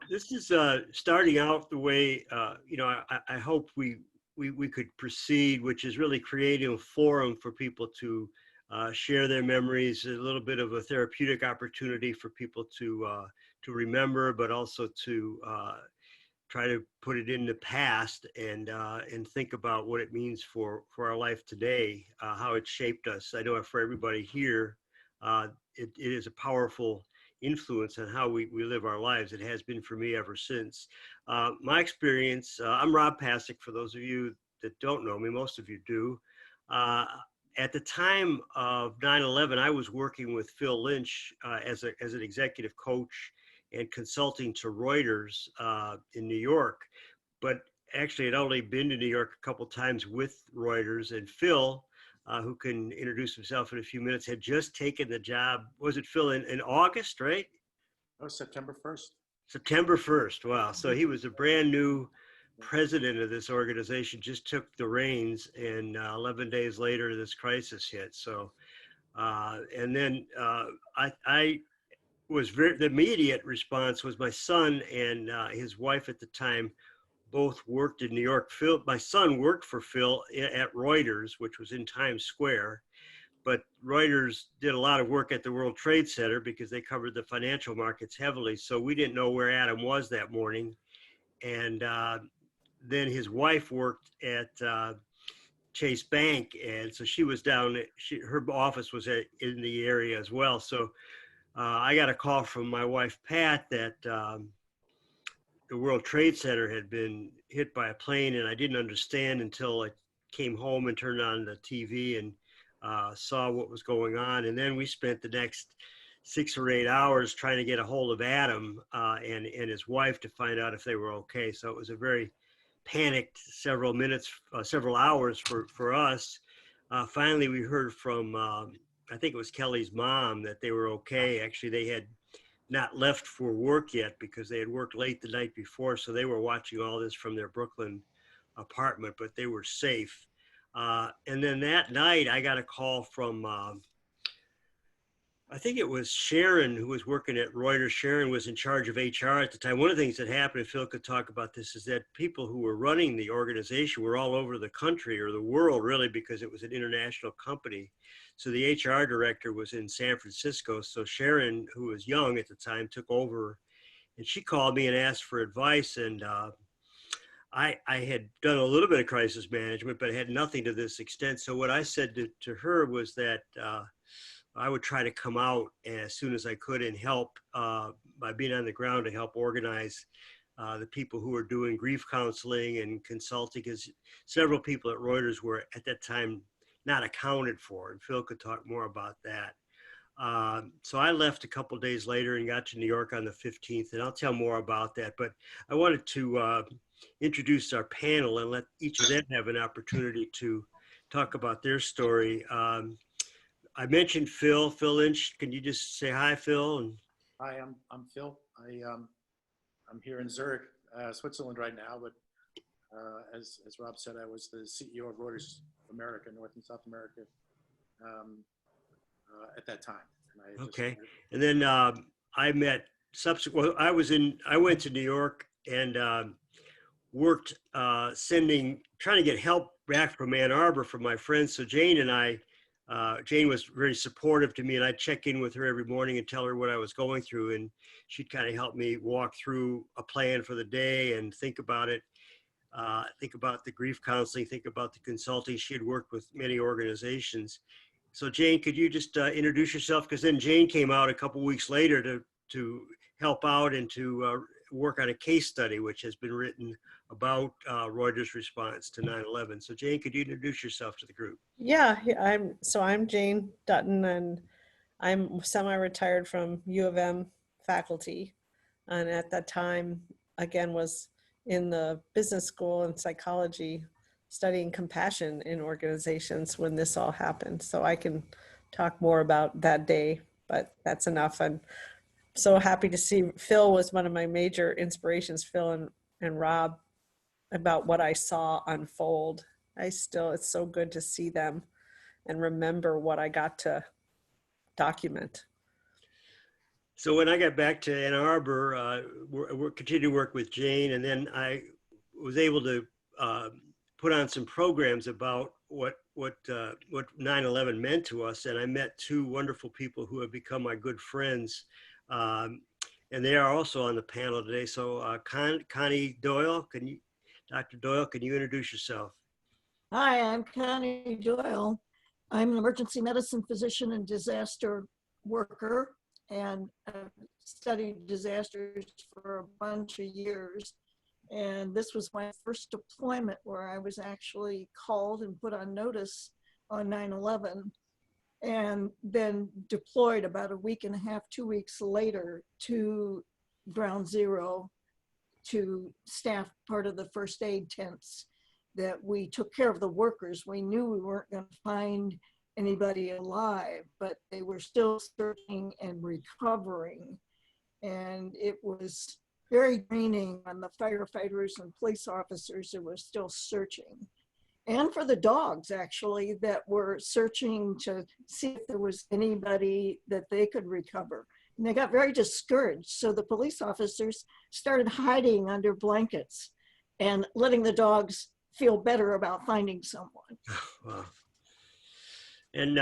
This is starting out the way, I hope we could proceed, which is really creating a forum for people to share their memories, a little bit of a therapeutic opportunity for people to remember, but also to try to put it in the past and think about what it means for our life today, how it shaped us. I know for everybody here, it is a powerful influence on how we live our lives. It has been for me ever since. My experience, I'm Rob Pasick, for those of you that don't know me, most of you do. Uh, at the time of 9/11, I was working with Phil Lynch as an executive coach and consulting to Reuters in New York. But actually, I'd only been to New York a couple times with Reuters, and Phil, who can introduce himself in a few minutes, had just taken the job. Was it Phil in August, right? Oh, September 1st. September 1st. Wow. So he was a brand new president of this organization, just took the reins, and 11 days later, this crisis hit. So, and then I was the immediate response was my son and his wife at the time both worked in New York. My son worked for Phil at Reuters, which was in Times Square, but Reuters did a lot of work at the World Trade Center because they covered the financial markets heavily. So we didn't know where Adam was that morning. And then his wife worked at Chase Bank, and so she was down. Her office was in the area as well. So I got a call from my wife, Pat, that the World Trade Center had been hit by a plane, and I didn't understand until I came home and turned on the TV and saw what was going on. And then we spent the next 6 or 8 hours trying to get a hold of Adam and his wife to find out if they were okay. So it was a very panicked several hours for us. Finally, we heard from I think it was Kelly's mom that they were okay. Actually, they had not left for work yet because they had worked late the night before. So they were watching all this from their Brooklyn apartment, but they were safe. And then that night, I got a call from, I think it was Sharon, who was working at Reuters. Sharon was in charge of HR at the time. One of the things that happened, and Phil could talk about this, is that people who were running the organization were all over the country or the world, really, because it was an international company. So the HR director was in San Francisco. So Sharon, who was young at the time, took over, and she called me and asked for advice. And I had done a little bit of crisis management, but had nothing to this extent. So what I said to her was that I would try to come out as soon as I could and help by being on the ground to help organize the people who were doing grief counseling and consulting, because several people at Reuters were at that time not accounted for, and Phil could talk more about that. So I left a couple days later and got to New York on the 15th, and I'll tell more about that. But I wanted to introduce our panel and let each of them have an opportunity to talk about their story. I mentioned Phil Lynch. Can you just say hi, Phil? And Hi, I'm Phil. I'm here in Zurich, Switzerland right now, but as Rob said, I was the CEO of Reuters America, North and South America, um, at that time. And I just okay. And then I met subsequent. Well, I went to New York and worked trying to get help back from Ann Arbor from my friends. So Jane and I, Jane was very supportive to me, and I'd check in with her every morning and tell her what I was going through, and she'd kind of help me walk through a plan for the day and think about it. Think about the grief counseling, think about the consulting. She had worked with many organizations. So Jane, could you just introduce yourself? Because then Jane came out a couple weeks later to help out and to work on a case study, which has been written about Reuters' response to 9/11. So Jane, could you introduce yourself to the group? Yeah, I'm Jane Dutton, and I'm semi-retired from U of M faculty, and at that time, again, was in the business school and psychology, studying compassion in organizations when this all happened. So I can talk more about that day, but that's enough. I'm so happy to see Phil was one of my major inspirations, Phil and Rob, about what I saw unfold. It's so good to see them and remember what I got to document. So when I got back to Ann Arbor, we continued to work with Jane, and then I was able to put on some programs about what 9/11 meant to us, and I met two wonderful people who have become my good friends, um, and they are also on the panel today. So Connie Doyle, Dr. Doyle, can you introduce yourself? Hi, I'm Connie Doyle. I'm an emergency medicine physician and disaster worker, and I've studied disasters for a bunch of years. And this was my first deployment where I was actually called and put on notice on 9/11, and then deployed about a week and a half, 2 weeks later to Ground Zero to staff part of the first aid tents that we took care of the workers. We knew we weren't going to find anybody alive, but they were still searching and recovering. And it was very draining on the firefighters and police officers who were still searching. And for the dogs, actually, that were searching to see if there was anybody that they could recover. And they got very discouraged. So the police officers started hiding under blankets and letting the dogs feel better about finding someone. Wow. And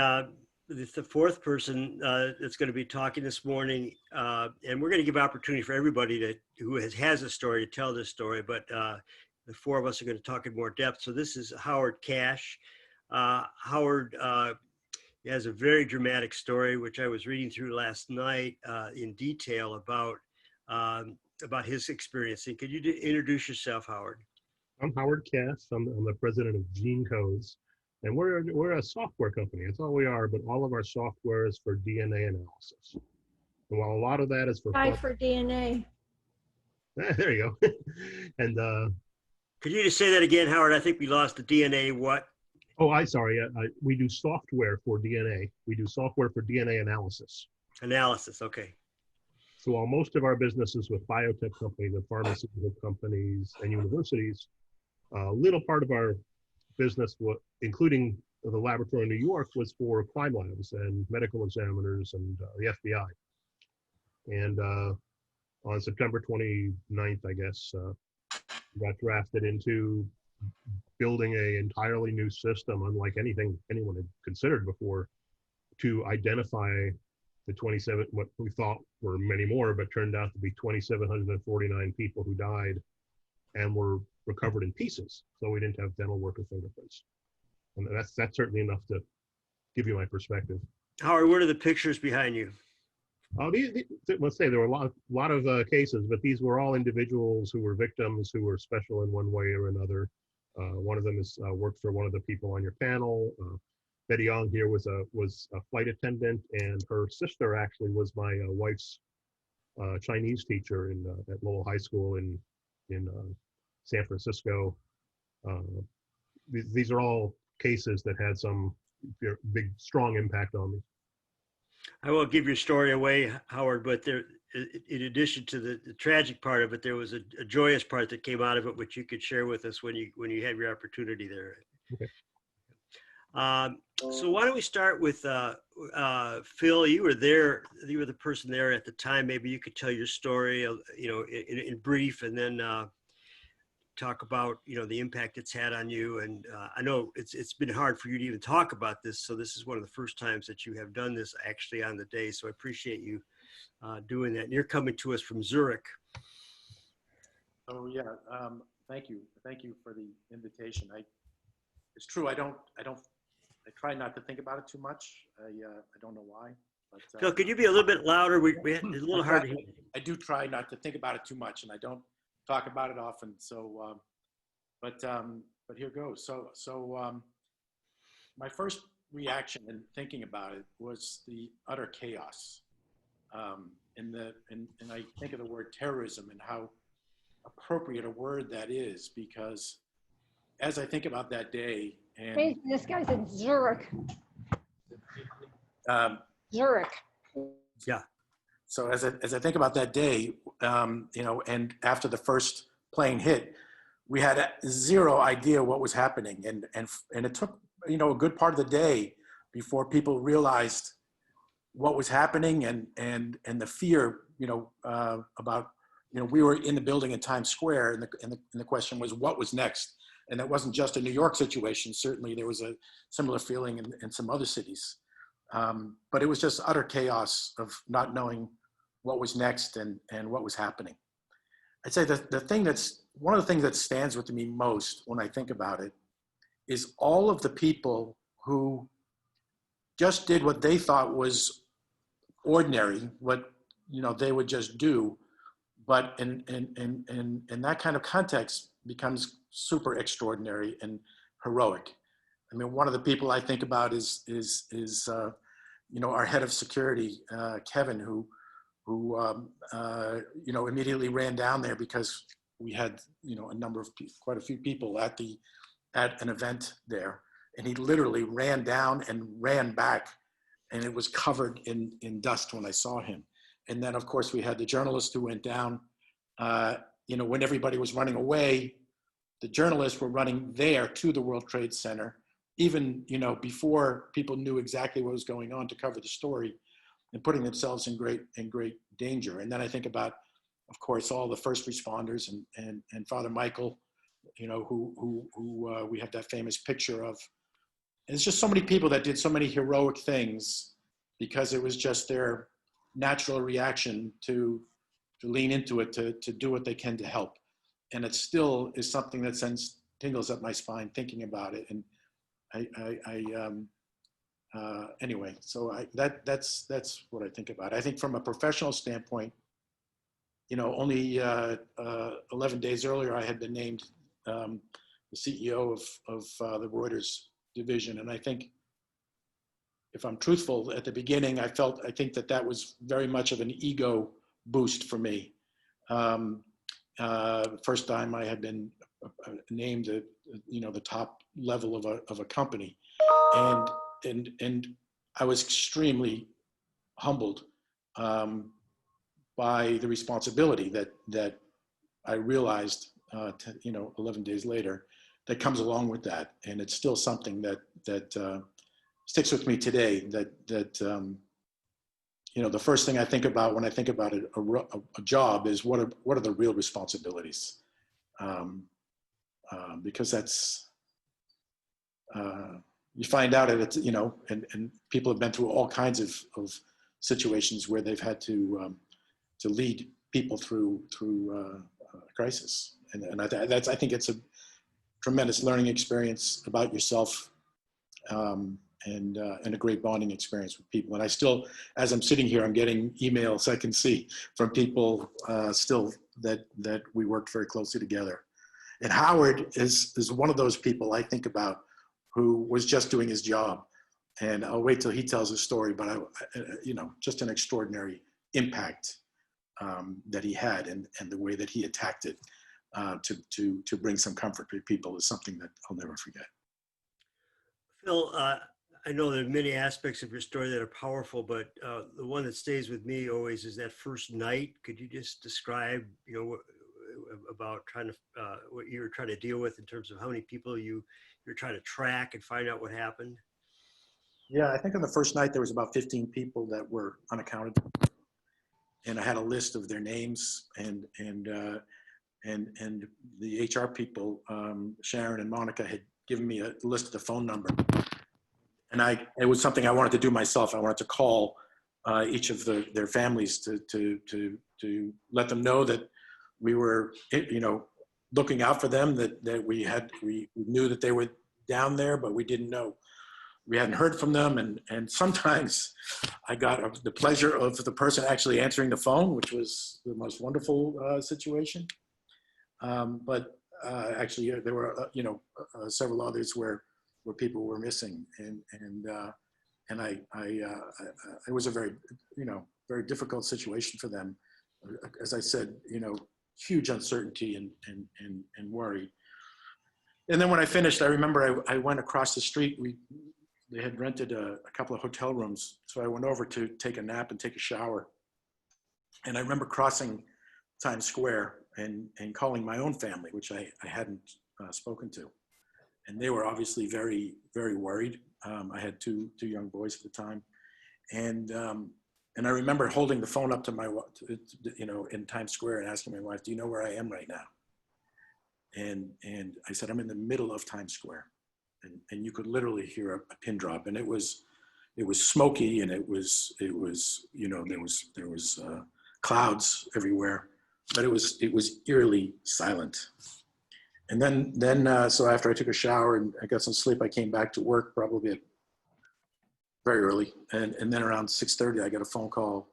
the fourth person that's going to be talking this morning, and we're going to give opportunity for everybody who has a story to tell this story, but the four of us are going to talk in more depth. So this is Howard Cash. Howard has a very dramatic story, which I was reading through last night in detail about his experience. And could you introduce yourself, Howard? I'm Howard Cass. I'm the president of Gene Codes, and we're a software company. That's all we are, but all of our software is for DNA analysis. And while a lot of that is for DNA. there you go. And could you just say that again, Howard? I think we lost the DNA. What? oh, we do software for DNA. We do software for DNA analysis. Analysis. Okay. So while most of our business is with biotech companies and pharmaceutical companies and universities, a little part of our business, including the laboratory in New York, was for crime labs and medical examiners and the FBI. And on September 29th, I guess, got drafted into building an entirely new system, unlike anything anyone had considered before, to identify the 27, what we thought were many more, but turned out to be 2,749 people who died and were recovered in pieces. So we didn't have dental worker fingerprints. And that's certainly enough to give you my perspective. Howard, what are the pictures behind you? Let's say there were a lot of cases, but these were all individuals who were victims who were special in one way or another. One of them is worked for one of the people on your panel. Betty Ong here was a flight attendant, and her sister actually was my wife's Chinese teacher at Lowell High School in San Francisco. These are all cases that had some big, strong impact on me. I won't give your story away, Howard, but there, in addition to the tragic part of it, there was a joyous part that came out of it, which you could share with us when you have your opportunity there. Okay. So why don't we start with Phil? You were there. You were the person there at the time. Maybe you could tell your story, in brief, and then talk about the impact it's had on you. And I know it's been hard for you to even talk about this. So this is one of the first times that you have done this actually on the day. So I appreciate you doing that. And you're coming to us from Zurich. Oh yeah, thank you for the invitation. It's true. I try not to think about it too much. I don't know why. But, Phil, could you be a little bit louder? It's a little hard to hear. I do try not to think about it too much, and I don't talk about it often. So, but here goes. So my first reaction in thinking about it was the utter chaos. And I think of the word terrorism and how appropriate a word that is, because as I think about that day, and hey, this guy's in Zurich. Zurich. Yeah. So as I think about that day, and after the first plane hit, we had zero idea what was happening, and it took a good part of the day before people realized what was happening and the fear, about, we were in the building in Times Square, and the question was, what was next? And that wasn't just a New York situation. Certainly there was a similar feeling in some other cities. But it was just utter chaos of not knowing what was next and what was happening. I'd say one of the things that stands with me most when I think about it is all of the people who just did what they thought was ordinary, what they would just do, but in that kind of context becomes super extraordinary and heroic. I mean, one of the people I think about is our head of security, Kevin, who immediately ran down there because we had quite a few people at an event there, and he literally ran down and ran back, and it was covered in dust when I saw him. And then of course we had the journalist who went down. When everybody was running away, the journalists were running there to the World Trade Center, even before people knew exactly what was going on, to cover the story, and putting themselves in great danger. And then I think about, of course, all the first responders and Father Michael, who we have that famous picture of. And it's just so many people that did so many heroic things because it was just their natural reaction to lean into it, to do what they can to help. And it still is something that sends tingles up my spine thinking about it. And anyway, so that's what I think about. I think from a professional standpoint, only 11 days earlier, I had been named the CEO of the Reuters division. And I think, if I'm truthful, at the beginning, I think that was very much of an ego boost for me. First time I had been named at, the top level of a company. And I was extremely humbled by the responsibility that I realized, 11 days later, that comes along with that. And it's still something that sticks with me today, that the first thing I think about when I think about a job is what are the real responsibilities? Because that's, you find out that it's, and people have been through all kinds of situations where they've had to lead people through a crisis. And I think it's a tremendous learning experience about yourself, and a great bonding experience with people. And I still, as I'm sitting here, I'm getting emails I can see from people still that we worked very closely together. And Howard is one of those people I think about who was just doing his job. And I'll wait till he tells his story, but just an extraordinary impact that he had, and the way that he attacked it to bring some comfort to people is something that I'll never forget. Phil, I know there are many aspects of your story that are powerful, but the one that stays with me always is that first night. Could you just describe, about what you were trying to deal with in terms of how many people you're trying to track and find out what happened? Yeah, I think on the first night there was about 15 people that were unaccounted for, and I had a list of their names, and the HR people, Sharon and Monica, had given me a list of the phone number. And it was something I wanted to do myself. I wanted to call each of their families to let them know that we were, looking out for them, that we knew that they were down there, but we didn't know. We hadn't heard from them. And sometimes I got the pleasure of the person actually answering the phone, which was the most wonderful situation. But actually, there were, several others where people were missing, and it was a very, very difficult situation for them. As I said, huge uncertainty and worry. And then when I finished, I remember I went across the street. They had rented a couple of hotel rooms, so I went over to take a nap and take a shower. And I remember crossing Times Square and calling my own family, which I hadn't spoken to. And they were obviously very, very worried. I had two young boys at the time. And I remember holding the phone up to my, in Times Square and asking my wife, "Do you know where I am right now?" And I said, "I'm in the middle of Times Square," and you could literally hear a pin drop, and it was smoky, and it was there was clouds everywhere, but it was eerily silent. And then so after I took a shower and I got some sleep, I came back to work probably at very early, and then around 6:30 I got a phone call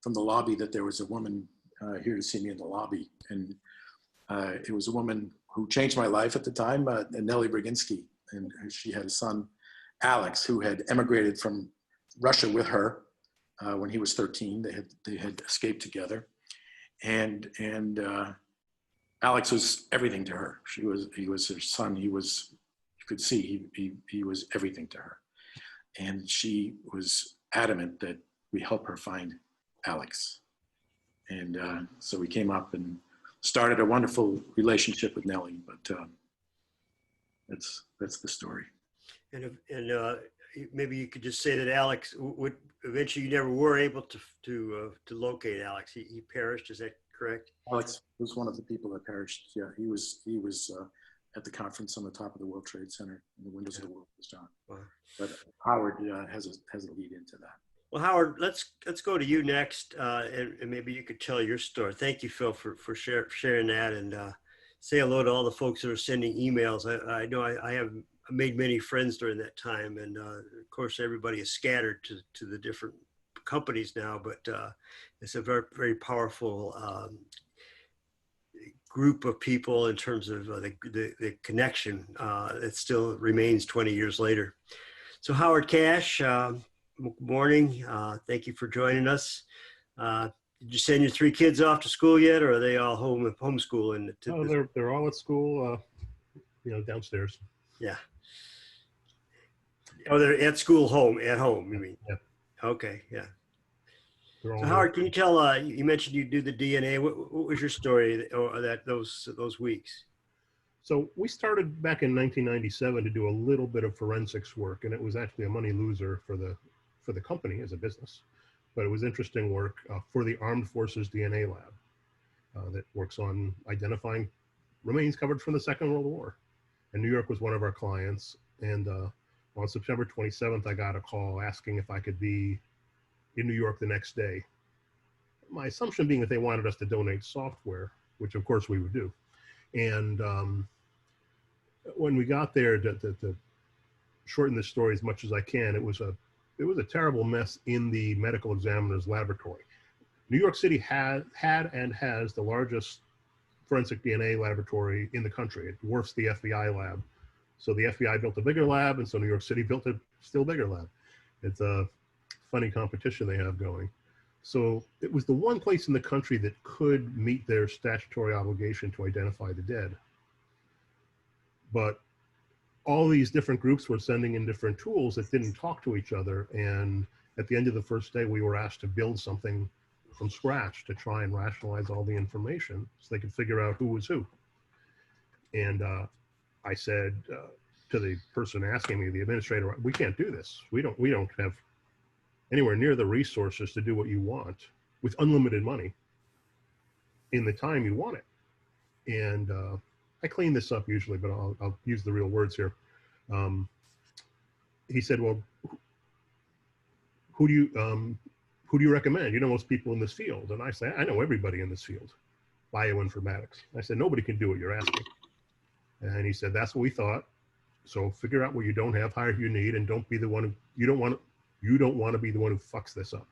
from the lobby that there was a woman here to see me in the lobby, and it was a woman who changed my life at the time, Nellie Brzezinski, and she had a son, Alex, who had emigrated from Russia with her when he was 13. They had escaped together, and Alex was everything to her. He was her son. You could see he was everything to her. And she was adamant that we help her find Alex. And so we came up and started a wonderful relationship with Nellie, but that's the story. And maybe you could just say that Alex would eventually, you never were able to locate Alex. He perished. Is that correct? Alex was one of the people that perished. Yeah, he was at the conference on the top of the World Trade Center, and the windows of the world was down. Wow. But Howard has a lead into that. Well, Howard, let's go to you next, and maybe you could tell your story. Thank you, Phil, for sharing that, and say hello to all the folks that are sending emails. I know I have made many friends during that time, and of course everybody is scattered to the different companies now, but it's a very, very powerful group of people in terms of the connection that still remains 20 years later. So Howard Cash, good morning. Thank you for joining us. Did you send your 3 kids off to school yet, or are they all homeschooling? No, they're all at school, downstairs. Yeah. Oh, they're at school, at home, you mean? Yeah. Okay, yeah. So Howard, can you tell, you mentioned you do the DNA. What was your story those weeks? So we started back in 1997 to do a little bit of forensics work, and it was actually a money loser for the company as a business. But it was interesting work for the Armed Forces DNA Lab that works on identifying remains covered from the Second World War. And New York was one of our clients. And on September 27th, I got a call asking if I could be in New York the next day. My assumption being that they wanted us to donate software, which of course we would do. And when we got there, to shorten this story as much as I can, it was a terrible mess in the medical examiner's laboratory. New York City had and has the largest forensic DNA laboratory in the country. It dwarfs the FBI lab. So the FBI built a bigger lab, and so New York City built a still bigger lab. It's a funny competition they have going. So it was the one place in the country that could meet their statutory obligation to identify the dead. But all these different groups were sending in different tools that didn't talk to each other. And at the end of the first day, we were asked to build something from scratch to try and rationalize all the information so they could figure out who was who. And I said to the person asking me, the administrator, we can't do this. We don't have anywhere near the resources to do what you want with unlimited money in the time you want it. And I clean this up usually, but I'll use the real words here. He said, well, who do you recommend? You know most people in this field. And I say, I know everybody in this field, bioinformatics. I said, nobody can do what you're asking. And he said, that's what we thought. So figure out what you don't have, hire who you need, and don't be the one who, you don't want to be the one who fucks this up.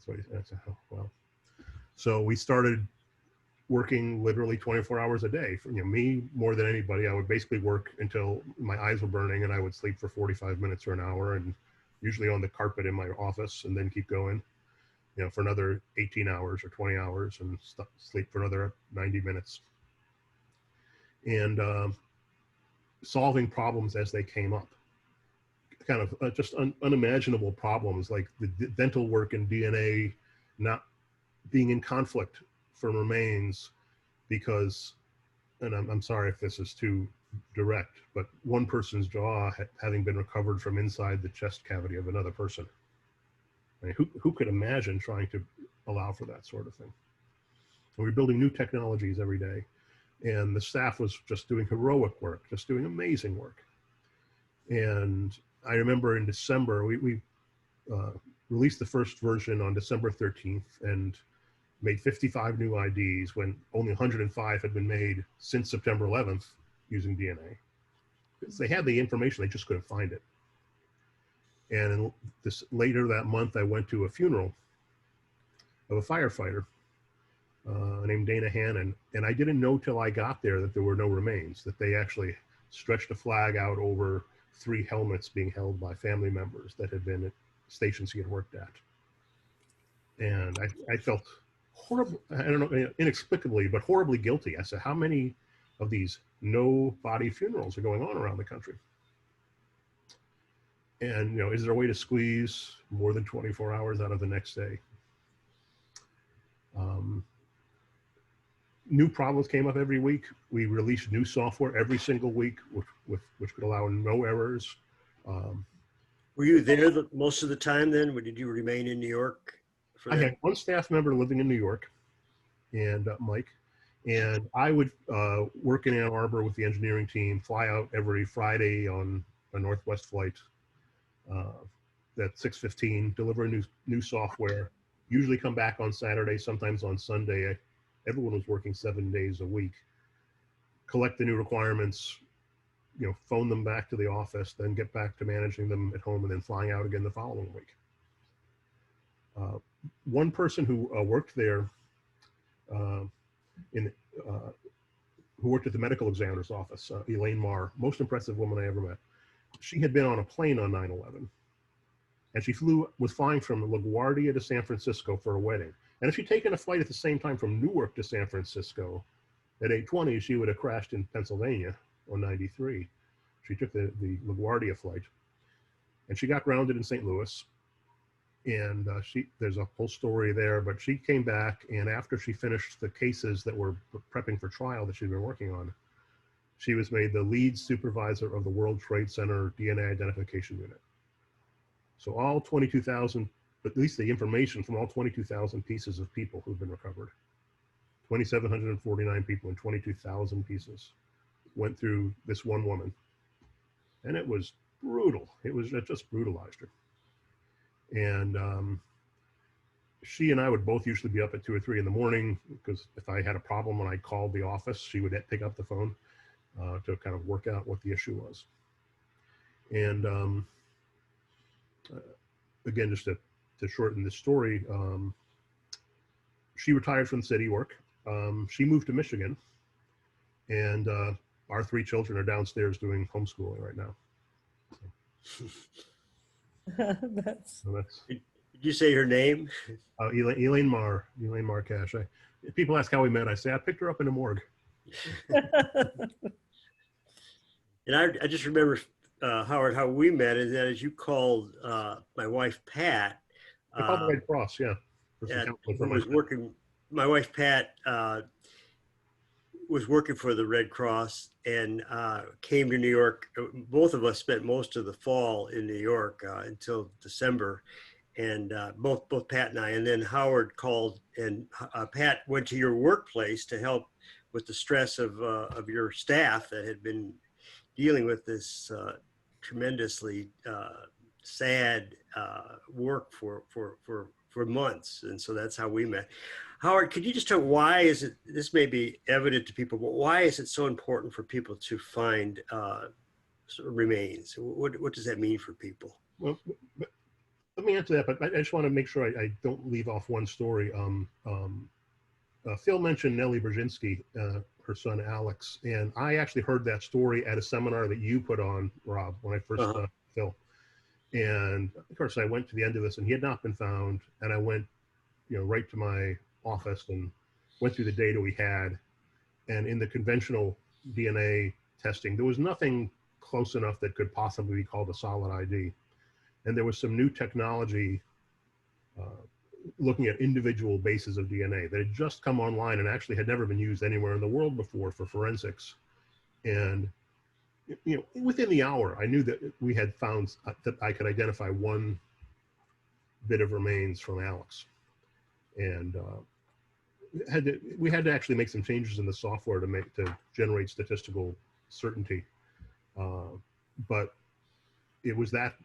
So I said, oh, well. So we started working literally 24 hours a day. Me more than anybody, I would basically work until my eyes were burning, and I would sleep for 45 minutes or an hour, and usually on the carpet in my office, and then keep going, for another 18 hours or 20 hours, and sleep for another 90 minutes. And solving problems as they came up. Kind of just unimaginable problems, like the dental work and DNA not being in conflict for remains because, and I'm sorry if this is too direct, but one person's jaw having been recovered from inside the chest cavity of another person. I mean, who could imagine trying to allow for that sort of thing? We were building new technologies every day, and the staff was just doing heroic work, just doing amazing work. And I remember in December, we released the first version on December 13th and made 55 new IDs when only 105 had been made since September 11th using DNA. Because they had the information, they just couldn't find it. And later that month, I went to a funeral of a firefighter named Dana Hannon, and I didn't know till I got there that there were no remains, that they actually stretched a flag out over 3 helmets being held by family members that had been at stations he had worked at. And I felt horrible, I don't know, inexplicably, but horribly guilty. I said, how many of these no-body funerals are going on around the country? And, is there a way to squeeze more than 24 hours out of the next day? New problems came up every week. We released new software every single week, which could allow no errors. Were you there most of the time then? Or did you remain in New York? I had one staff member living in New York, and Mike, and I would work in Ann Arbor with the engineering team, fly out every Friday on a Northwest flight at 6:15, deliver new software, usually come back on Saturday, sometimes on Sunday. Everyone was working 7 days a week, collect the new requirements, phone them back to the office, then get back to managing them at home, and then flying out again the following week. One person who worked there, who worked at the medical examiner's office, Elaine Marr, most impressive woman I ever met. She had been on a plane on 9/11, and she was flying from LaGuardia to San Francisco for a wedding. And if she'd taken a flight at the same time from Newark to San Francisco at 8:20, she would have crashed in Pennsylvania on 93. She took the LaGuardia flight, and she got grounded in St. Louis. And there's a whole story there, but she came back, and after she finished the cases that were prepping for trial that she'd been working on, she was made the lead supervisor of the World Trade Center DNA identification unit. So all 22,000, at least the information from all 22,000 pieces of people who've been recovered, 2,749 people and 22,000 pieces went through this one woman. And it was brutal. It just brutalized her. And she and I would both usually be up at 2 or 3 in the morning, because if I had a problem when I called the office, she would pick up the phone to kind of work out what the issue was. And again, just to shorten this story, she retired from city work. She moved to Michigan, and our 3 children are downstairs doing homeschooling right now. Did you say her name? Elaine Marcash. If people ask how we met, I say I picked her up in the morgue. And I just remember, Howard, how we met, and that is you called my wife, Pat. I called the Red Cross, yeah. My wife, Pat, was working for the Red Cross and came to New York. Both of us spent most of the fall in New York until December, and both Pat and I. And then Howard called, and Pat went to your workplace to help with the stress of your staff that had been dealing with this tremendously sad work for months. And so that's how we met. Howard, could you just tell why is it, this may be evident to people, but why is it so important for people to find remains? What does that mean for people? Well, let me answer that, but I just want to make sure I don't leave off one story. Phil mentioned Nellie Brzezinski, her son Alex, and I actually heard that story at a seminar that you put on, Rob, when I first met Phil. And of course, I went to the end of this, and he had not been found. And I went, right to my office and went through the data we had. And in the conventional DNA testing, there was nothing close enough that could possibly be called a solid ID. And there was some new technology looking at individual bases of DNA that had just come online and actually had never been used anywhere in the world before for forensics. And within the hour, I knew that we had found that I could identify one bit of remains from Alex. And we had to actually make some changes in the software to generate statistical certainty. But it was that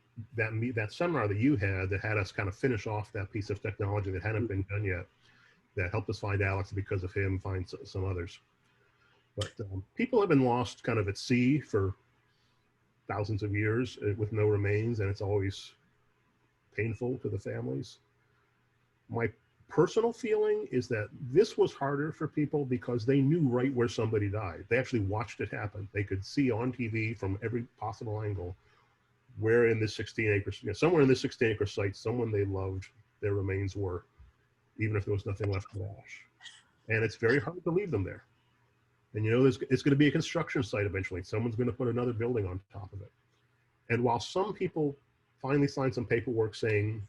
seminar that you had us kind of finish off that piece of technology that hadn't been done yet, that helped us find Alex, because of him find some others. But people have been lost kind of at sea for thousands of years with no remains, and it's always painful to the families. My personal feeling is that this was harder for people because they knew right where somebody died. They actually watched it happen. They could see on TV from every possible angle where in this 16 acres, somewhere in this 16-acre site, someone they loved, their remains were, even if there was nothing left but ash. And it's very hard to leave them there. And it's going to be a construction site eventually. Someone's going to put another building on top of it. And while some people finally signed some paperwork saying,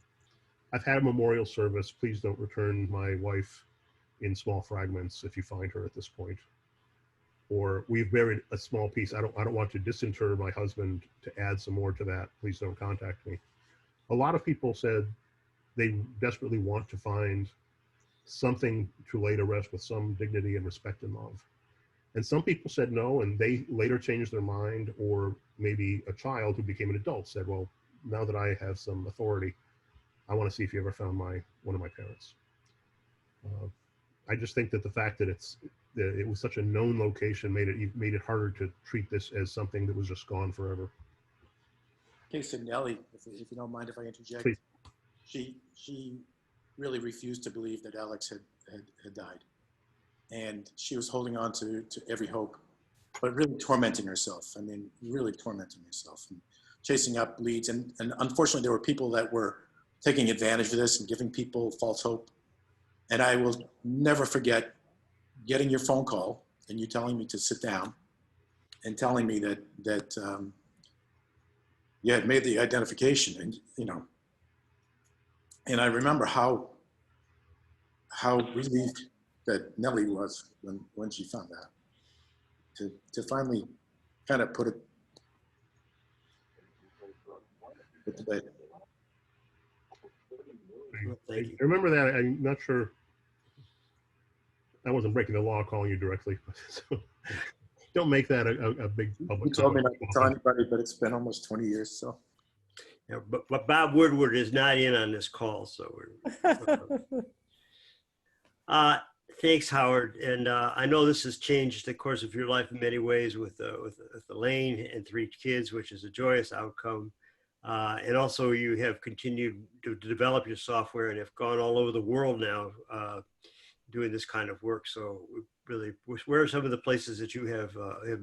I've had a memorial service, please don't return my wife in small fragments if you find her at this point. Or we've buried a small piece. I don't want to disinter my husband to add some more to that. Please don't contact me. A lot of people said they desperately want to find something to lay to rest with some dignity and respect and love. And some people said no, and they later changed their mind, or maybe a child who became an adult said, well, now that I have some authority, I want to see if you ever found one of my parents. I just think that the fact that it was such a known location made it harder to treat this as something that was just gone forever. Case of Nellie, if you don't mind if I interject. Please. She really refused to believe that Alex had died. And she was holding on to every hope, but really tormenting herself. I mean, really tormenting herself and chasing up leads. And unfortunately, there were people that were taking advantage of this and giving people false hope. And I will never forget getting your phone call and you telling me to sit down and telling me that you had made the identification, and and I remember how relieved that Nellie was when she found out, to finally kind of put it to bed. Thank you. I remember that. I'm not sure. I wasn't breaking the law calling you directly. So don't make that a big public. You told me not to tell anybody, but it's been almost 20 years, so. Yeah, but Bob Woodward is not in on this call, so we're. Thanks, Howard. And I know this has changed the course of your life in many ways with Elaine and 3 kids, which is a joyous outcome. And also you have continued to develop your software and have gone all over the world now doing this kind of work. So really, where are some of the places that you have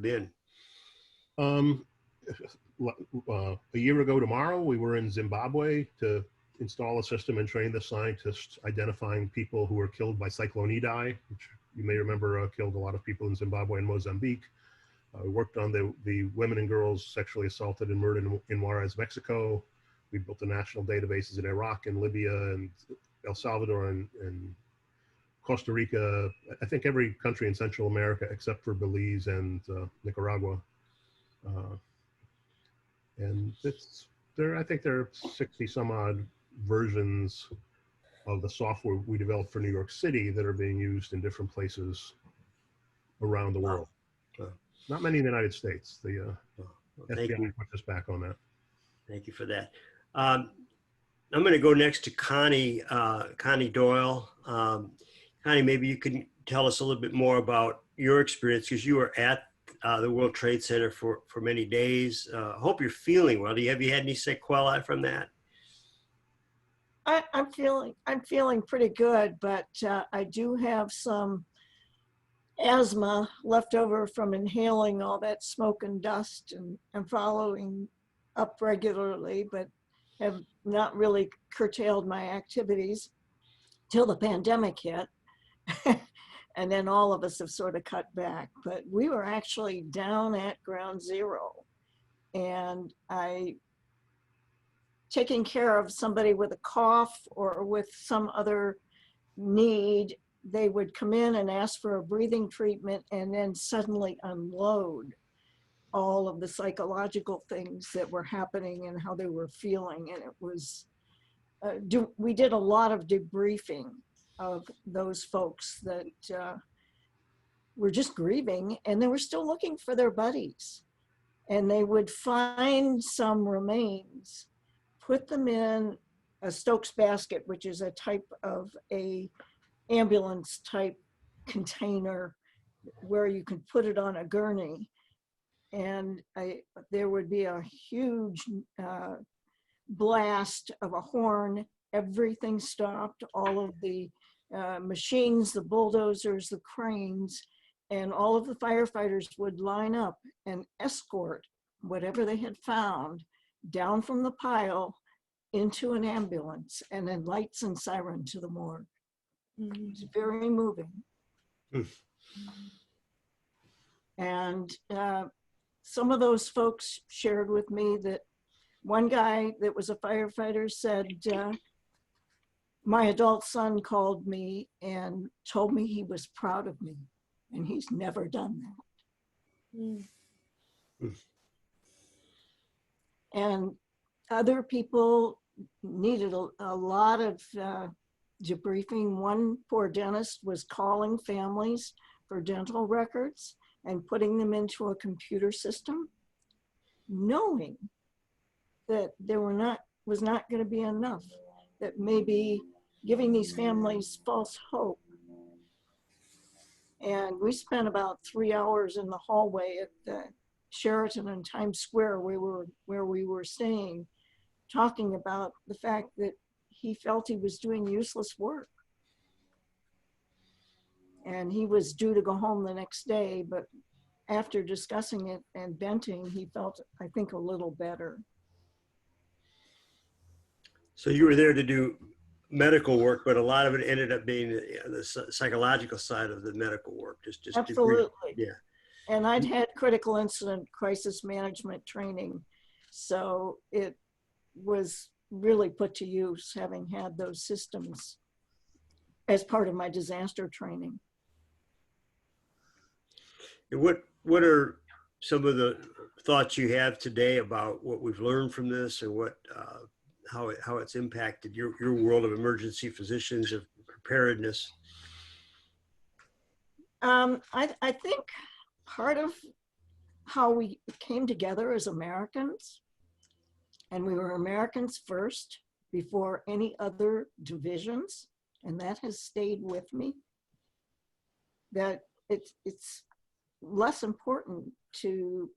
been? A year ago tomorrow, we were in Zimbabwe to install a system and train the scientists identifying people who were killed by Cyclone Idai, which you may remember killed a lot of people in Zimbabwe and Mozambique. We worked on the women and girls sexually assaulted and murdered in Juarez, Mexico. We built the national databases in Iraq and Libya and El Salvador and Costa Rica. I think every country in Central America except for Belize and Nicaragua. And I think there are 60 some odd versions of the software we developed for New York City that are being used in different places around the world. Wow. Not many in the United States. The Thank FBI you. put us back on that. Thank you for that. I'm going to go next to Connie Doyle. Connie, maybe you can tell us a little bit more about your experience, because you were at the World Trade Center for many days. I hope you're feeling well. Have you had any sequelae from that? I'm feeling pretty good, but I do have some asthma left over from inhaling all that smoke and dust and following up regularly, but have not really curtailed my activities till the pandemic hit. And then all of us have sort of cut back, but we were actually down at ground zero. And taking care of somebody with a cough or with some other need, they would come in and ask for a breathing treatment and then suddenly unload all of the psychological things that were happening and how they were feeling. And it was we did a lot of debriefing of those folks that were just grieving, and they were still looking for their buddies. And they would find some remains, put them in a Stokes basket, which is a type of a ambulance type container where you can put it on a gurney. And there would be a huge blast of a horn. Everything stopped, all of the machines, the bulldozers, the cranes, and all of the firefighters would line up and escort whatever they had found down from the pile into an ambulance, and then lights and siren to the morgue. It's very moving. And some of those folks shared with me that one guy that was a firefighter said, my adult son called me and told me he was proud of me, and he's never done that. And other people needed a lot of debriefing. One poor dentist was calling families for dental records and putting them into a computer system, knowing that there was not going to be enough, that maybe giving these families false hope. And we spent about 3 hours in the hallway at the Sheraton in Times Square where we were staying, talking about the fact that he felt he was doing useless work. And he was due to go home the next day, but after discussing it and venting, he felt, I think, a little better. So you were there to do medical work, but a lot of it ended up being the psychological side of the medical work. Just Absolutely. Yeah. And I'd had critical incident crisis management training, so it was really put to use having had those systems as part of my disaster training. What are some of the thoughts you have today about what we've learned from this, and what how it's impacted your world of emergency physicians, of preparedness? I think part of how we came together as Americans, and we were Americans first before any other divisions, and that has stayed with me, that it's less important to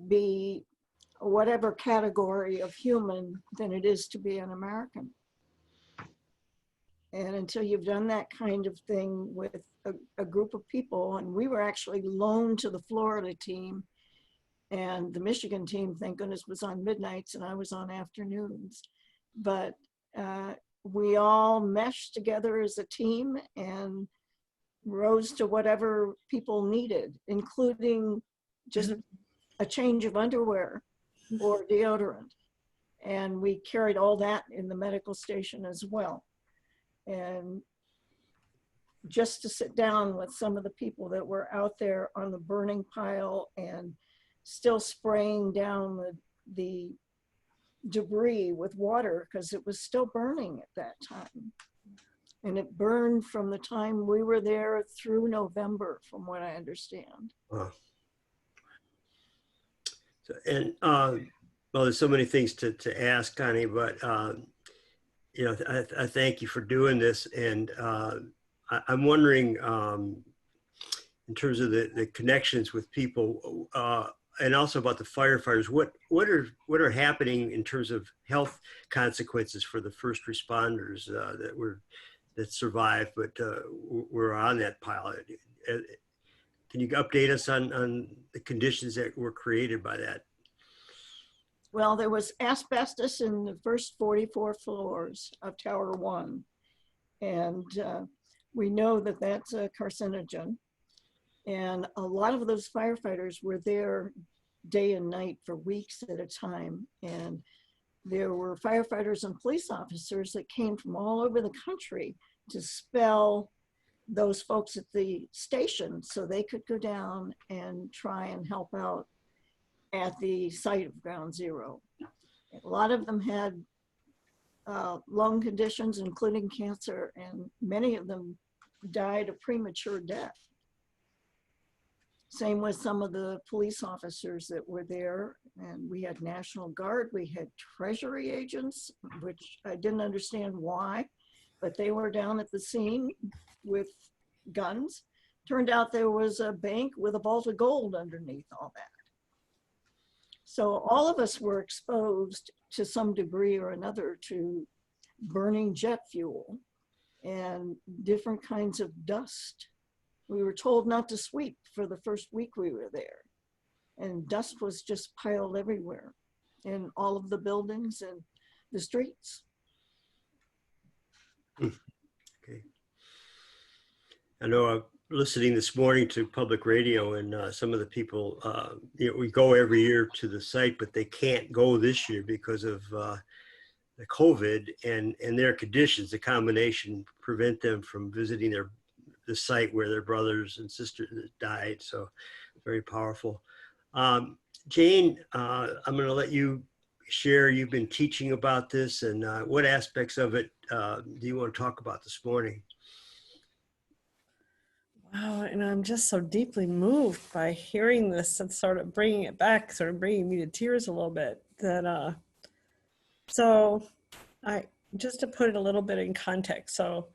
be whatever category of human than it is to be an American. And until you've done that kind of thing with a group of people, and we were actually loaned to the Florida team, and the Michigan team, thank goodness, was on midnights and I was on afternoons. But we all meshed together as a team and rose to whatever people needed, including just a change of underwear or deodorant. And we carried all that in the medical station as well. And just to sit down with some of the people that were out there on the burning pile and still spraying down the debris with water, because it was still burning at that time. And it burned from the time we were there through November, from what I understand. Wow. So, and well, there's so many things to ask, Connie, but you know, I thank you for doing this, and I'm wondering, in terms of the connections with people, and also about the firefighters, what are happening in terms of health consequences for the first responders that survived, but were on that pile? Can you update us on the conditions that were created by that? Well, there was asbestos in the first 44 floors of Tower 1. And we know that that's a carcinogen. And a lot of those firefighters were there day and night for weeks at a time. And there were firefighters and police officers that came from all over the country to spell those folks at the station so they could go down and try and help out at the site of Ground Zero. A lot of them had lung conditions, including cancer, and many of them died a premature death. Same with some of the police officers that were there. And we had National Guard, we had Treasury agents, which I didn't understand why, but they were down at the scene with guns. Turned out there was a bank with a vault of gold underneath all that. So all of us were exposed to some degree or another to burning jet fuel and different kinds of dust. We were told not to sweep for the first week we were there. And dust was just piled everywhere in all of the buildings and the streets. Okay. I know I'm listening this morning to public radio, and some of the people, we go every year to the site, but they can't go this year because of the COVID and their conditions. The combination prevent them from visiting the site where their brothers and sisters died. So very powerful. Jane, I'm going to let you share. You've been teaching about this, and what aspects of it do you want to talk about this morning? Wow, and I'm just so deeply moved by hearing this and sort of bringing it back, sort of bringing me to tears a little bit. That so I just to put it a little bit in context. So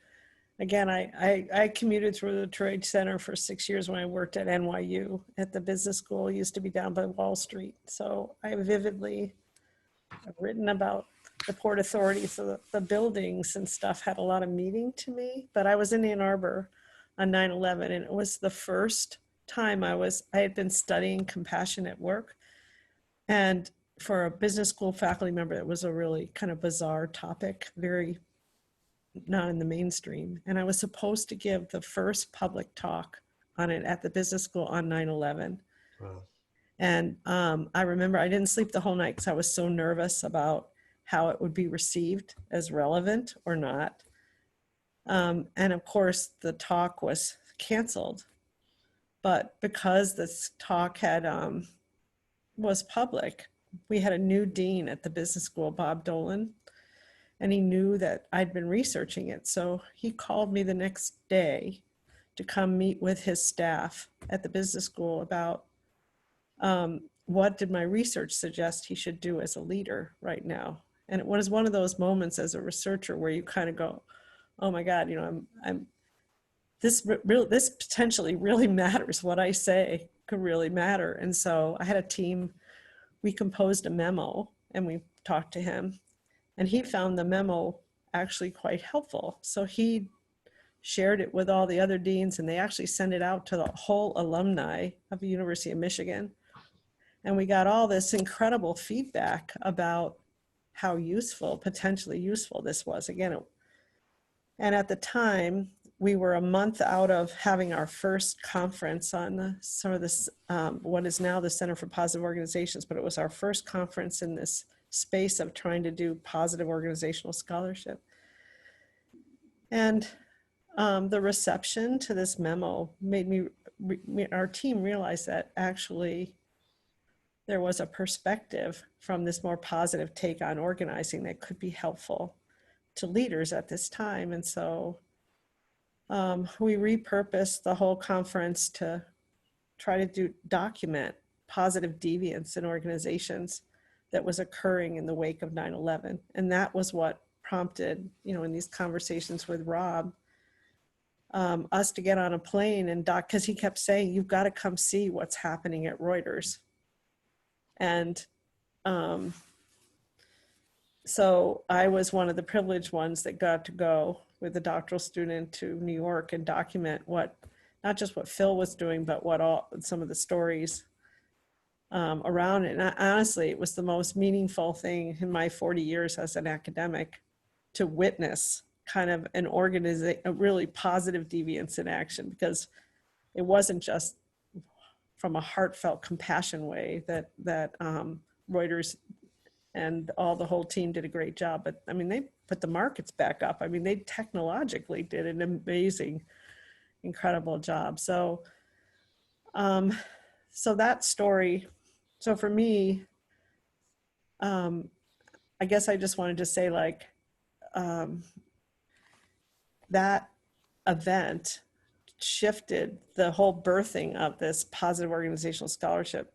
again, I commuted through the Trade Center for 6 years when I worked at NYU at the business school. It used to be down by Wall Street. So I vividly have written about the Port Authority, so the buildings and stuff had a lot of meaning to me. But I was in Ann Arbor on 9/11, and it was the first time I had been studying compassion at work. And for a business school faculty member, it was a really kind of bizarre topic, very not in the mainstream. And I was supposed to give the first public talk on it at the business school on 9/11. Wow. And I remember I didn't sleep the whole night because I was so nervous about how it would be received as relevant or not. And of course, the talk was canceled. But because this talk was public, we had a new dean at the business school, Bob Dolan, and he knew that I'd been researching it. So he called me the next day to come meet with his staff at the business school about what did my research suggest he should do as a leader right now. And it was one of those moments as a researcher where you kind of go, oh my God, this potentially really matters. What I say could really matter. And so I had a team, we composed a memo and we talked to him, and he found the memo actually quite helpful. So he shared it with all the other deans, and they actually sent it out to the whole alumni of the University of Michigan. And we got all this incredible feedback about how potentially useful this was. Again, and at the time, we were a month out of having our first conference on what is now the Center for Positive Organizations, but it was our first conference in this space of trying to do positive organizational scholarship. And the reception to this memo made our team realize that actually there was a perspective from this more positive take on organizing that could be helpful to leaders at this time. And so we repurposed the whole conference to try to document positive deviance in organizations that was occurring in the wake of 9/11. And that was what prompted, in these conversations with Rob, us to get on a plane and because he kept saying, you've got to come see what's happening at Reuters. And so I was one of the privileged ones that got to go with a doctoral student to New York and document not just what Phil was doing, but some of the stories around it. And honestly, it was the most meaningful thing in my 40 years as an academic to witness kind of a really positive deviance in action, because it wasn't just from a heartfelt compassion way that Reuters and the whole team did a great job. But they put the markets back up. They technologically did an amazing, incredible job. So, so that story, for me, I guess I just wanted to say, that event shifted the whole birthing of this positive organizational scholarship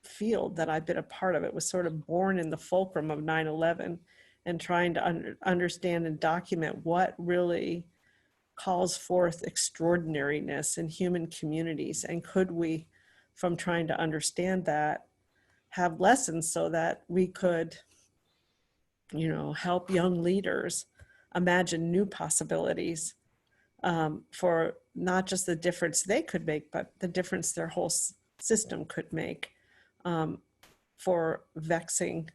field that I've been a part of. It was sort of born in the fulcrum of 9/11 and trying to understand and document what really calls forth extraordinariness in human communities. And could we, from trying to understand that, have lessons so that we could, help young leaders imagine new possibilities for not just the difference they could make, but the difference their whole system could make for vexing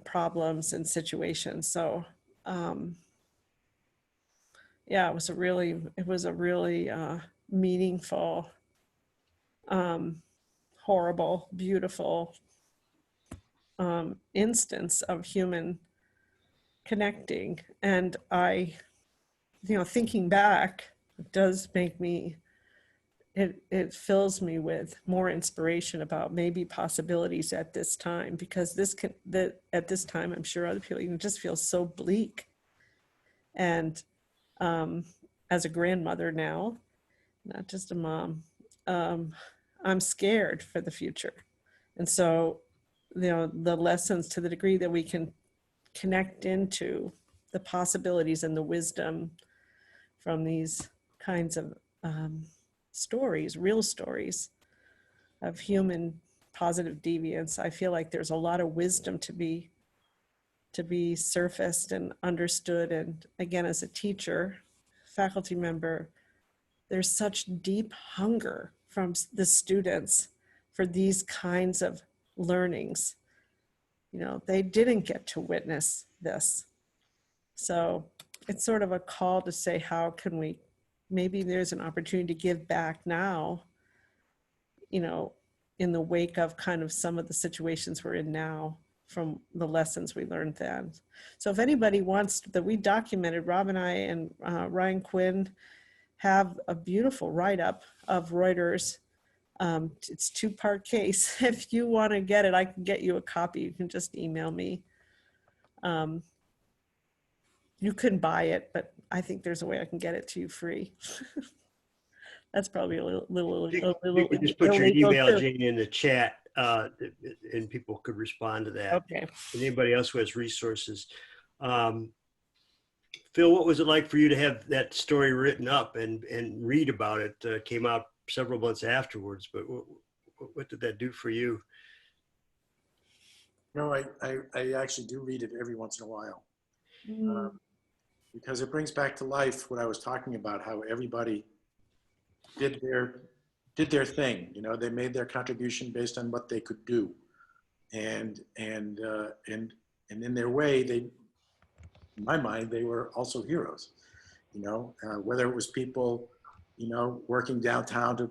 problems and situations. So yeah, it was a really meaningful, horrible, beautiful instance of human connecting. And thinking back, it does make me, it fills me with more inspiration about maybe possibilities at this time, because at this time, I'm sure other people, just feel so bleak. And as a grandmother now, not just a mom, I'm scared for the future. And so, the lessons, to the degree that we can connect into the possibilities and the wisdom from these kinds of stories, real stories of human positive deviance, I feel like there's a lot of wisdom to be surfaced and understood. And again, as a teacher, faculty member, there's such deep hunger from the students for these kinds of learnings. They didn't get to witness this. So it's sort of a call to say, how can we, maybe there's an opportunity to give back now, in the wake of kind of some of the situations we're in now from the lessons we learned then. So if anybody wants that, we documented, Rob and I and Ryan Quinn have a beautiful write-up of Reuters. It's 2-part case. If you want to get it, I can get you a copy. You can just email me. You can buy it, but I think there's a way I can get it to you free. That's probably a little You could just put your illegal email, too. Jane, in the chat, and people could respond to that. Okay. And anybody else who has resources. Phil, what was it like for you to have that story written up and read about it? Came out several months afterwards, but what did that do for you? I actually do read it every once in a while, Mm. because it brings back to life what I was talking about, how everybody did their thing. They made their contribution based on what they could do, and in their way, in my mind, they were also heroes. Whether it was people, working downtown to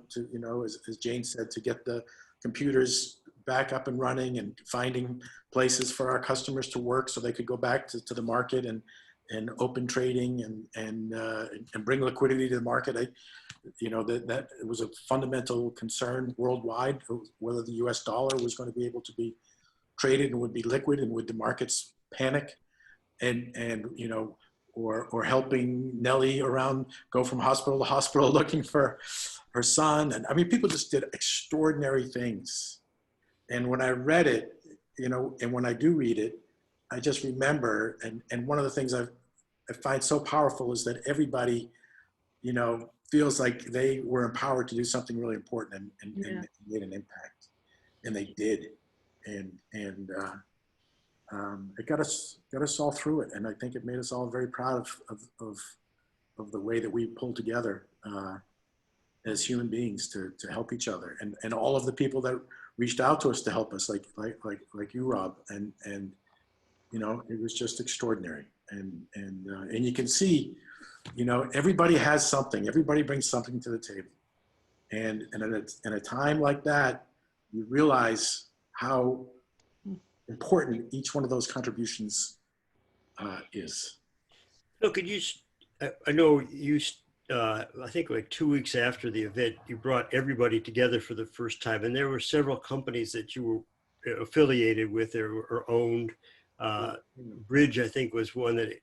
as Jane said, to get the computers back up and running and finding places for our customers to work so they could go back to the market and open trading and bring liquidity to the market. That it was a fundamental concern worldwide, whether the US dollar was going to be able to be traded and would be liquid, and would the markets panic, or helping Nellie around, go from hospital to hospital looking for her son. And I mean, people just did extraordinary things. And when I read it, and when I do read it, I just remember, and one of the things I find so powerful is that everybody, feels like they were empowered to do something really important and made an impact. And they did. And it got us all through it. And I think it made us all very proud of the way that we pulled together as human beings to help each other. And all of the people that reached out to us to help us, like you, Rob, and it was just extraordinary. And you can see, everybody has something. Everybody brings something to the table. And in a time like that, you realize how important each one of those contributions is. So could you, I know you, I think like 2 weeks after the event, you brought everybody together for the first time, and there were several companies that you were affiliated with or owned. Bridge, I think, was one that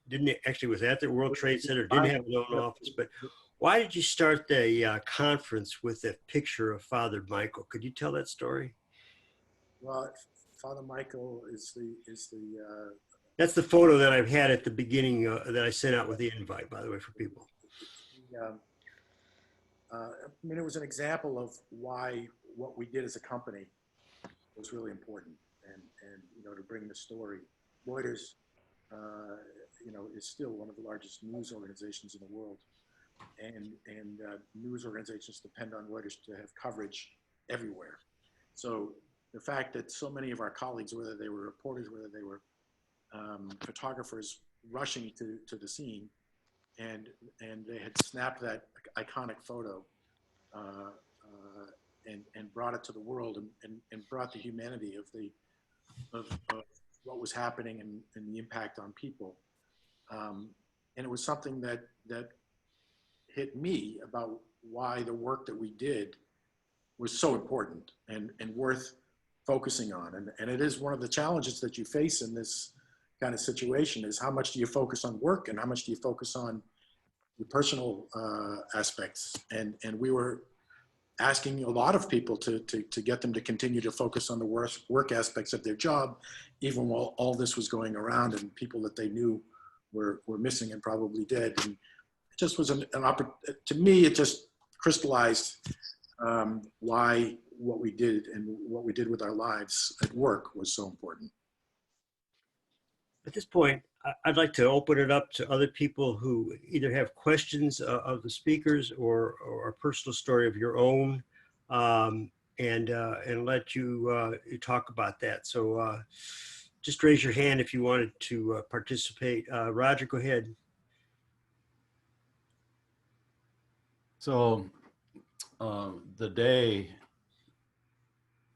was at the World Trade Center, didn't have its own office. But why did you start the conference with a picture of Father Michael? Could you tell that story? Well, Father Michael is the That's the photo that I've had at the beginning that I sent out with the invite, by the way, for people. I mean, it was an example of why what we did as a company was really important, and to bring the story. Reuters, is still one of the largest news organizations in the world, and news organizations depend on Reuters to have coverage everywhere. So the fact that so many of our colleagues, whether they were reporters, whether they were photographers, rushing to the scene, and they had snapped that iconic photo and brought it to the world, and brought the humanity of what was happening and the impact on people. And it was something that hit me about why the work that we did was so important and worth focusing on. And it is one of the challenges that you face in this kind of situation, is how much do you focus on work and how much do you focus on your personal aspects. And we were asking a lot of people to get them to continue to focus on the work aspects of their job, even while all this was going around and people that they knew were missing and probably dead. And it just was an opportunity. To me, it just crystallized why what we did and what we did with our lives at work was so important. At this point, I'd like to open it up to other people who either have questions of the speakers or a personal story of your own, and let you talk about that. So just raise your hand if you wanted to participate. Roger, go ahead. So the day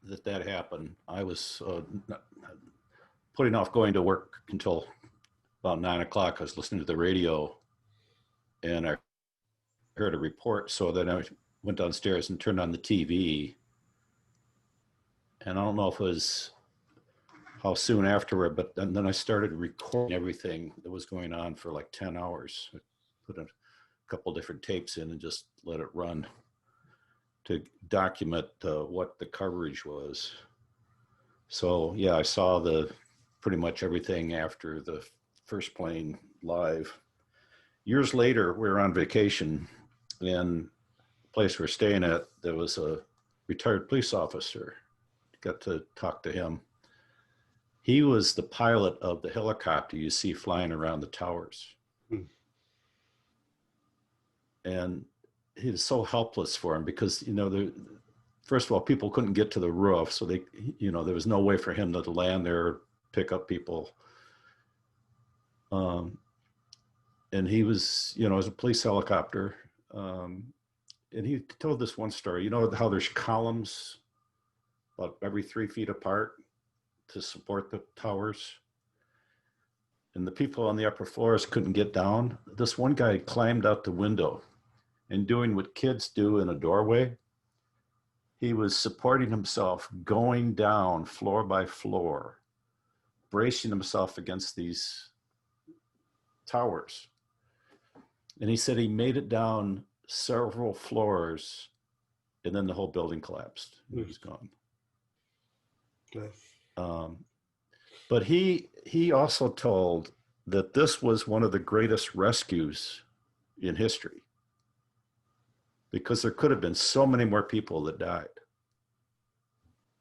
that happened, I was putting off going to work until about 9 o'clock. I was listening to the radio and I heard a report. So then I went downstairs and turned on the TV. And I don't know if it was how soon afterward, but then I started recording everything that was going on for like 10 hours. I put a couple different tapes in and just let it run to document what the coverage was. So yeah, I saw pretty much everything after the first plane live. Years later, we were on vacation, and the place we're staying at, there was a retired police officer. Got to talk to him. He was the pilot of the helicopter you see flying around the towers. And he was so helpless for him because, first of all, people couldn't get to the roof. So there was no way for him to land there, pick up people. And he was, it was a police helicopter. And he told this one story, how there's columns about every 3 feet apart to support the towers. And the people on the upper floors couldn't get down. This one guy climbed out the window and doing what kids do in a doorway. He was supporting himself, going down floor by floor, bracing himself against these towers. And he said he made it down several floors and then the whole building collapsed. He was gone. But he also told that this was one of the greatest rescues in history, because there could have been so many more people that died.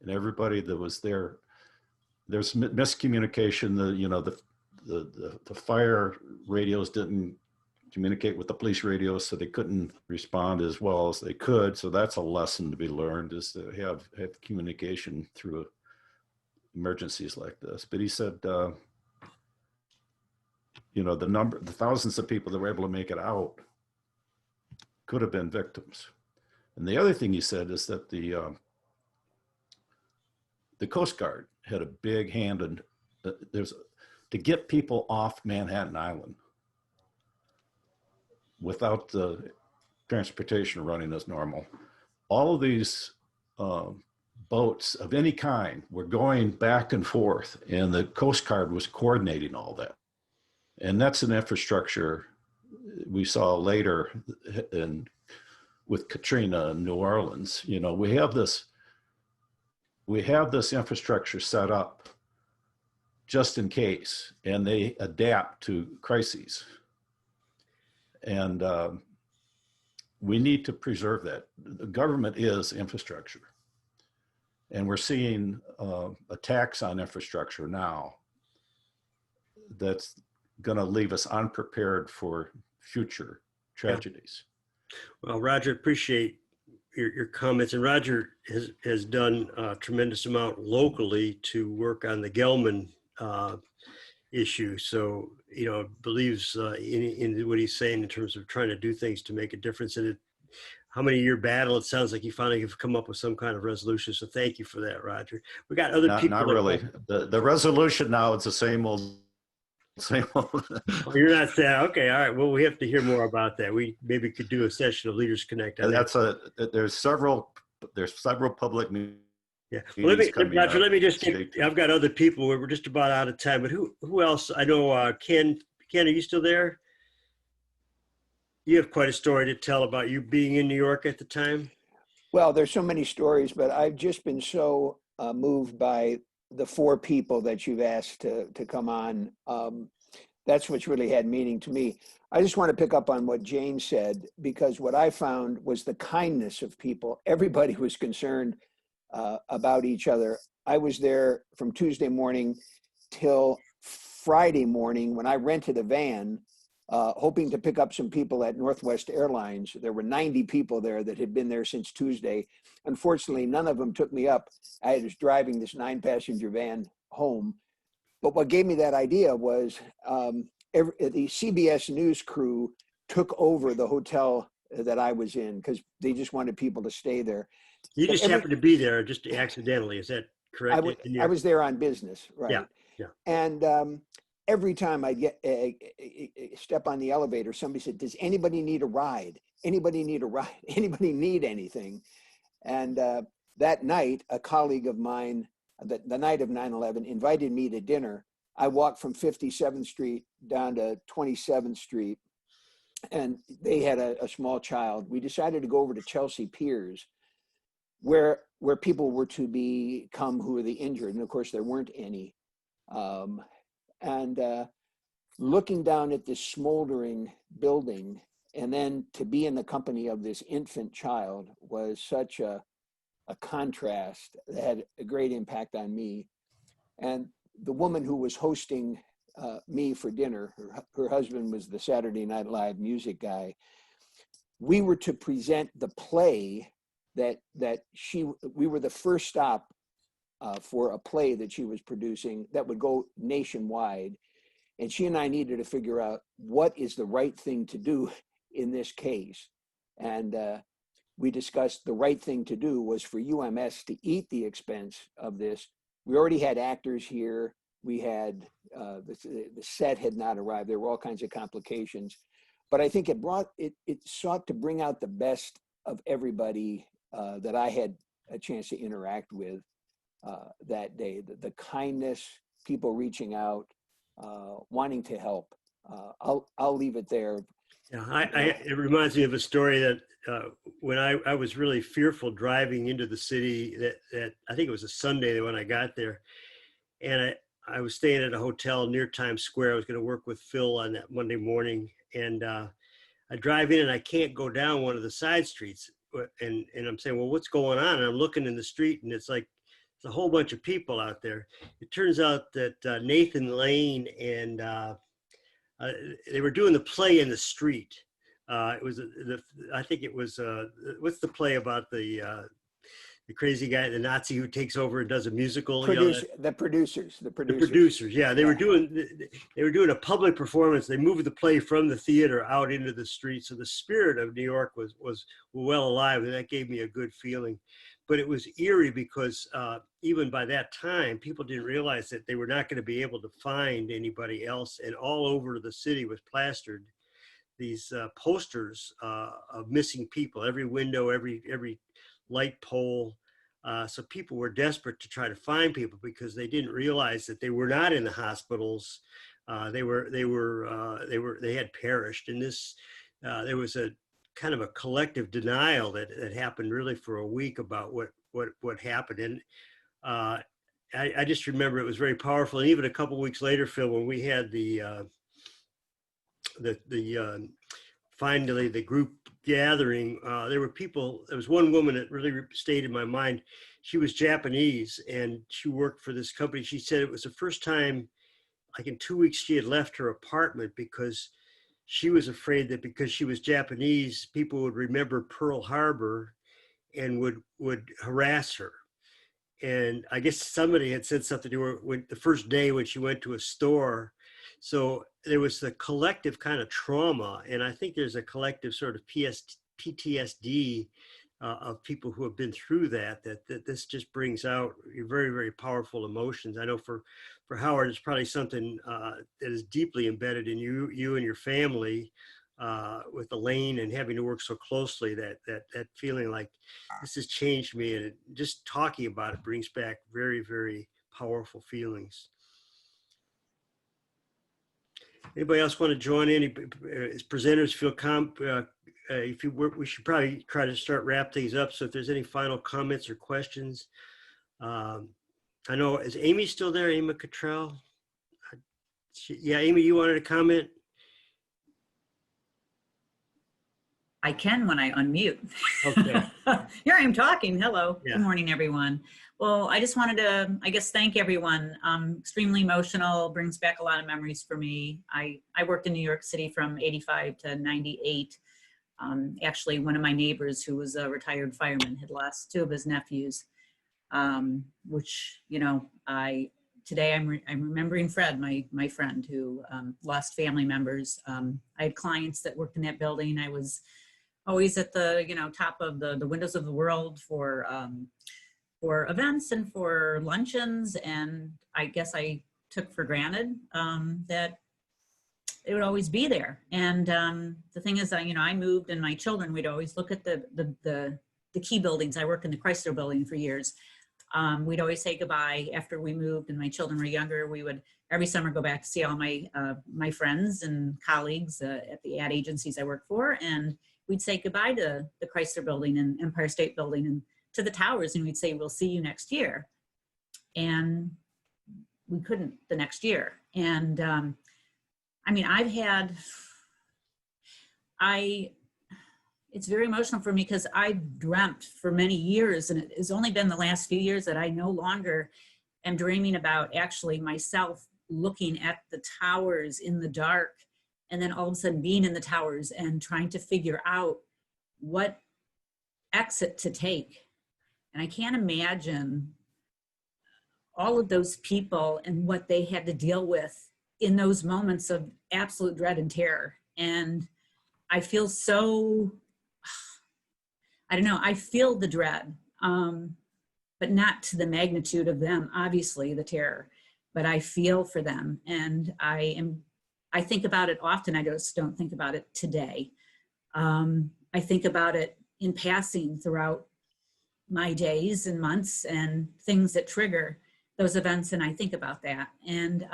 And everybody that was there, there's miscommunication. The fire radios didn't communicate with the police radios, so they couldn't respond as well as they could. So that's a lesson to be learned, is to have communication through emergencies like this. But he said, the thousands of people that were able to make it out could have been victims. And the other thing he said is that the Coast Guard had a big hand in to get people off Manhattan Island without the transportation running as normal. All of these boats of any kind were going back and forth, and the Coast Guard was coordinating all that. And that's an infrastructure we saw later with Katrina in New Orleans. You know, we have this infrastructure set up just in case, and they adapt to crises. And we need to preserve that. The government is infrastructure. And we're seeing attacks on infrastructure now that's going to leave us unprepared for future tragedies. Well, Roger, appreciate your comments. And Roger has done a tremendous amount locally to work on the Gelman issue. So, you know, believes in what he's saying in terms of trying to do things to make a difference in it. How many year battle? It sounds like you finally have come up with some kind of resolution. So thank you for that, Roger. We got other people. Not really. The resolution now is the same old. Oh, you're not saying, okay, all right. Well, we have to hear more about that. We maybe could do a session of Leaders Connect. And there's several public meetings. Yeah. Well, Roger, let me just State. I've got other people. We're just about out of time, but who else? I know, Ken, are you still there? You have quite a story to tell about you being in New York at the time. Well, there's so many stories, but I've just been so moved by the 4 people that you've asked to come on. That's what's really had meaning to me. I just want to pick up on what Jane said, because what I found was the kindness of people. Everybody was concerned about each other. I was there from Tuesday morning till Friday morning when I rented a van, hoping to pick up some people at Northwest Airlines. There were 90 people there that had been there since Tuesday. Unfortunately, none of them took me up. I was driving this 9-passenger van home. But what gave me that idea was the CBS News crew took over the hotel that I was in because they just wanted people to stay there. You just happened to be there just accidentally. Is that correct? I was there on business, right? Yeah, yeah. And every time I get step on the elevator, somebody said, "Does anybody need a ride? Anybody need a ride? Anybody need anything?" And that night, a colleague of mine, the night of 9/11, invited me to dinner. I walked from 57th Street down to 27th Street, and they had a small child. We decided to go over to Chelsea Piers, where people were to come who were the injured, and of course there weren't any. Looking down at this smoldering building, and then to be in the company of this infant child was such a contrast that had a great impact on me. And the woman who was hosting me for dinner, her husband was the Saturday Night Live music guy. We were to present the play we were the first stop for a play that she was producing that would go nationwide. And she and I needed to figure out what is the right thing to do in this case. And we discussed the right thing to do was for UMS to eat the expense of this. We already had actors here. We had, the set had not arrived. There were all kinds of complications. But I think it sought to bring out the best of everybody that I had a chance to interact with that day. The kindness, people reaching out, wanting to help. I'll leave it there. Yeah, it reminds me of a story that when I was really fearful driving into the city, that I think it was a Sunday when I got there, and I was staying at a hotel near Times Square. I was going to work with Phil on that Monday morning, and I drive in and I can't go down one of the side streets, and I'm saying, well, what's going on? And I'm looking in the street, and it's a whole bunch of people out there. It turns out that Nathan Lane and they were doing the play in the street. It was I think it was what's the play about the crazy guy, the Nazi who takes over and does a musical? The producers. Yeah, they were doing a public performance. They moved the play from the theater out into the street. So the spirit of New York was well alive, and that gave me a good feeling. But it was eerie because even by that time, people didn't realize that they were not going to be able to find anybody else. And all over the city was plastered these posters of missing people. Every window, every light pole. So people were desperate to try to find people because they didn't realize that they were not in the hospitals. They had perished. And there was a kind of a collective denial that happened really for a week about what happened. And I just remember it was very powerful. And even a couple of weeks later, Phil, when we had finally the group gathering, there were people. There was one woman that really stayed in my mind. She was Japanese and she worked for this company. She said it was the first time, like in 2 weeks, she had left her apartment because she was afraid that because she was Japanese, people would remember Pearl Harbor and would harass her. And I guess somebody had said something to her when the first day when she went to a store. So there was the collective kind of trauma, and I think there's a collective sort of PTSD of people who have been through that this just brings out very, very powerful emotions. I know for Howard, it's probably something that is deeply embedded in you and your family with Elaine and having to work so closely, that feeling like this has changed me, and just talking about it brings back very, very powerful feelings. Anybody else want to join in? As presenters feel if you we should probably try to wrap things up. So if there's any final comments or questions, I know, is Amy still there? Amy Cottrell? Yeah, Amy, you wanted to comment? I can when I unmute. Okay. Here I am talking. Hello. Yeah. Good morning, everyone. Well, I just wanted to, I guess, thank everyone. Extremely emotional, brings back a lot of memories for me. I worked in New York City from 85 to 98. Actually, one of my neighbors who was a retired fireman had lost 2 of his nephews, which, you know, today I'm remembering Fred, my friend who lost family members. I had clients that worked in that building. I was always at the, you know, top of the windows of the world for events and for luncheons. And I guess I took for granted that it would always be there. And the thing is, you know, I moved and my children, we'd always look at the key buildings. I worked in the Chrysler building for years. We'd always say goodbye after we moved and my children were younger. We would every summer go back to see all my friends and colleagues at the ad agencies I worked for. And we'd say goodbye to the Chrysler building and Empire State Building and to the towers. And we'd say, we'll see you next year. And we couldn't the next year. And I mean, it's very emotional for me because I dreamt for many years, and it has only been the last few years that I no longer am dreaming about actually myself looking at the towers in the dark and then all of a sudden being in the towers and trying to figure out what exit to take. And I can't imagine all of those people and what they had to deal with in those moments of absolute dread and terror. And I feel so, I don't know, I feel the dread, but not to the magnitude of them, obviously, the terror, but I feel for them. And I think about it often. I just don't think about it today. I think about it in passing throughout my days and months and things that trigger those events. And I think about that. And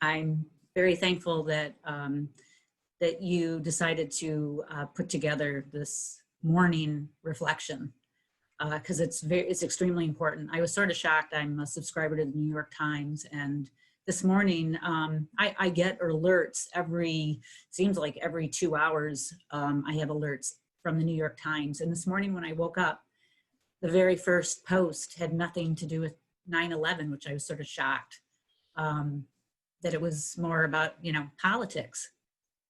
I'm very thankful that that you decided to put together this morning reflection because it's extremely important. I was sort of shocked. I'm a subscriber to the New York Times, and this morning I get alerts seems like every 2 hours. I have alerts from the New York Times, and this morning when I woke up, the very first post had nothing to do with 9/11, which I was sort of shocked that it was more about, you know, politics.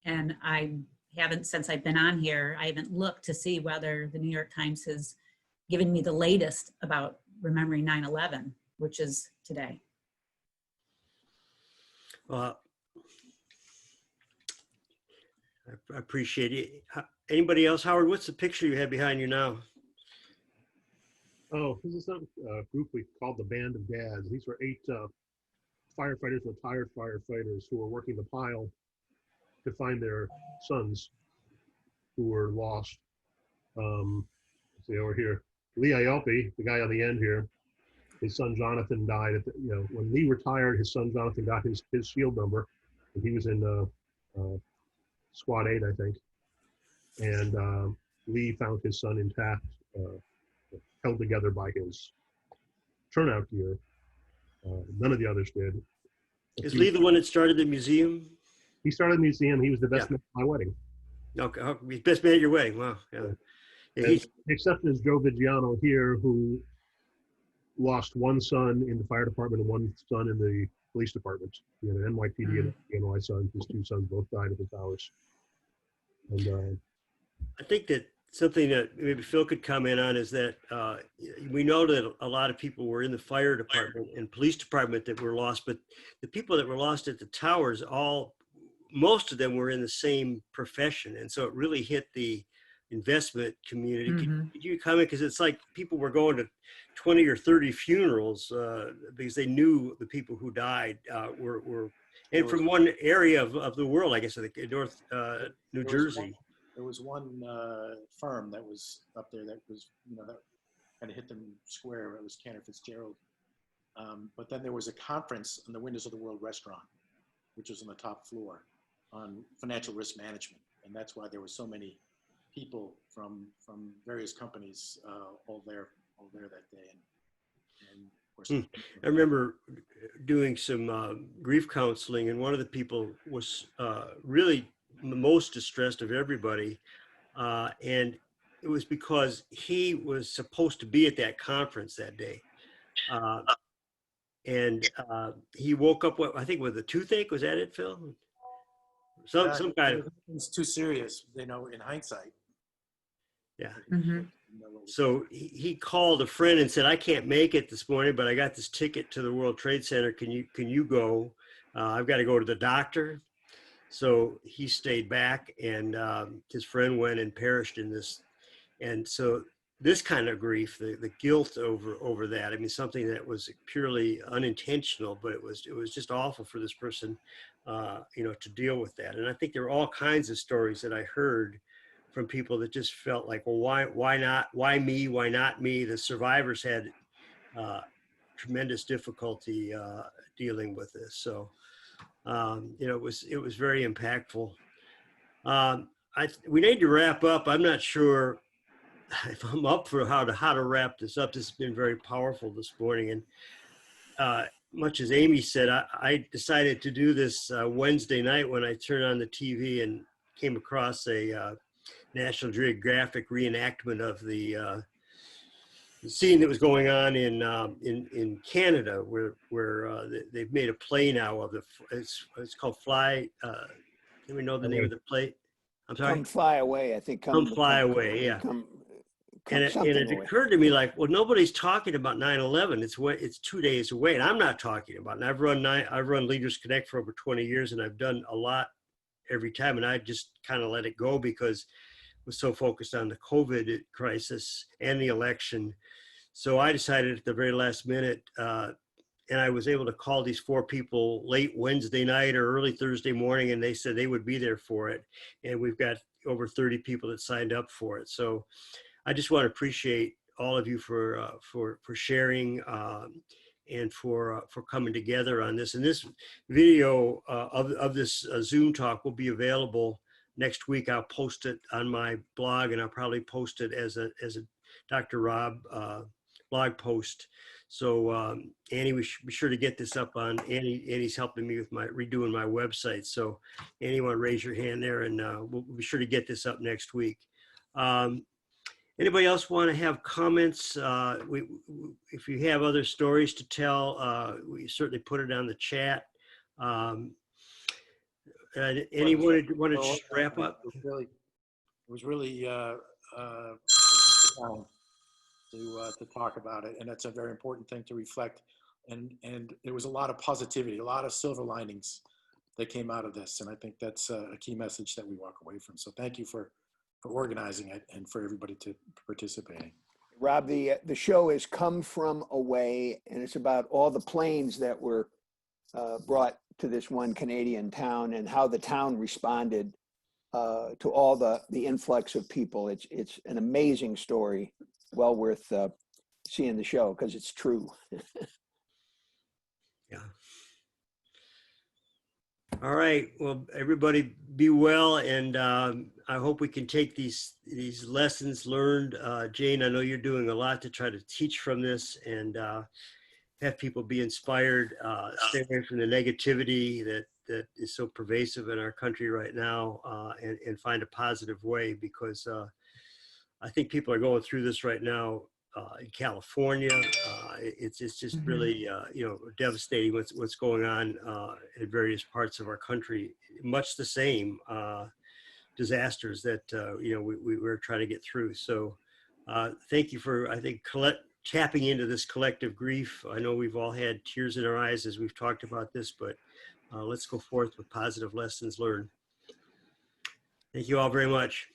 And I haven't, since I've been on here, I haven't looked to see whether the New York Times has given me the latest about remembering 9/11, which is today. Well, I appreciate it. Anybody else? Howard, what's the picture you have behind you now? Oh, this is some group we called the Band of Dads. These were 8 firefighters, retired firefighters who were working the pile to find their sons who were lost. See over here. Lee Ioppi, the guy on the end here, his son Jonathan died at when Lee retired, his son Jonathan got his shield number, and he was in Squad 8, I think. And Lee found his son intact, held together by his turnout gear. None of the others did. Is Lee the one that started the museum? He started the museum. He was the best Yeah. man at my wedding. Okay, he's best man at your wedding. Wow. Yeah. Yeah, And the exception is Joe Vigiano here, who lost one son in the fire department and one son in the police department. He had an NYPD and an NY son. His two sons both died at his house. And I think that something that maybe Phil could comment on is that we know that a lot of people were in the fire department and police department that were lost, but the people that were lost at the towers, most of them were in the same profession. And so it really hit the investment community. Could you comment? Because it's like people were going to 20 or 30 funerals because they knew the people who died were and from one area of the world, I guess, like North New Jersey. There was one firm that was up there that was, that kind of hit them square. It was Cantor Fitzgerald. But then there was a conference on the Windows of the World restaurant, which was on the top floor, on financial risk management. And that's why there were so many people from various companies all there that day. And of course, I remember doing some grief counseling, and one of the people was really the most distressed of everybody. And it was because he was supposed to be at that conference that day. And he woke up, with a toothache. Was that it, Phil? Some kind of. It's too serious, in hindsight. Yeah. So he called a friend and said, "I can't make it this morning, but I got this ticket to the World Trade Center. Can you go? I've got to go to the doctor." So he stayed back, and his friend went and perished in this. And so this kind of grief, the guilt over that, I mean, something that was purely unintentional, but it was just awful for this person, to deal with that. And I think there were all kinds of stories that I heard from people that just felt like, well, why not? Why me? Why not me? The survivors had tremendous difficulty dealing with this. So, it was very impactful. We need to wrap up. I'm not sure if I'm up for how to wrap this up. This has been very powerful this morning. And much as Amy said, I decided to do this Wednesday night when I turned on the TV and came across a National Geographic reenactment of the scene that was going on in Canada, where they've made a play now of it's called Fly. Let me know the name of the play. I'm sorry. Come Fly Away, I think. Come Fly Away, yeah. And it occurred to me, like, well, nobody's talking about 9/11. It's 2 days away, and I'm not talking about it. And I've run Leaders Connect for over 20 years, and I've done a lot every time, and I just kind of let it go because was so focused on the COVID crisis and the election. So I decided at the very last minute, and I was able to call these 4 people late Wednesday night or early Thursday morning, and they said they would be there for it. And we've got over 30 people that signed up for it. So I just want to appreciate all of you for sharing and for coming together on this. And this video of this Zoom talk will be available next week. I'll post it on my blog, and I'll probably post it as a Dr. Rob blog post. So Annie, we should be sure to get this up on Annie's helping me with redoing my website. So Annie, want to raise your hand there, and we'll be sure to get this up next week. Anybody else want to have comments? If you have other stories to tell, we certainly put it on the chat. Anyone want to just wrap up? It was really to talk about it, and that's a very important thing to reflect. And there was a lot of positivity, a lot of silver linings that came out of this, and I think that's a key message that we walk away from. So thank you for organizing it and for everybody to participating. Rob, the show is Come From Away, and it's about all the planes that were brought to this one Canadian town and how the town responded to all the influx of people. It's an amazing story, well worth seeing the show because it's true. Yeah. All right. Well, everybody be well, and I hope we can take these lessons learned. Jane, I know you're doing a lot to try to teach from this and have people be inspired, stay away from the negativity that is so pervasive in our country right now, and find a positive way, because I think people are going through this right now in California. It's just really devastating what's going on in various parts of our country. Much the same disasters that we're trying to get through. So thank you for, I think, tapping into this collective grief. I know we've all had tears in our eyes as we've talked about this, but let's go forth with positive lessons learned. Thank you all very much.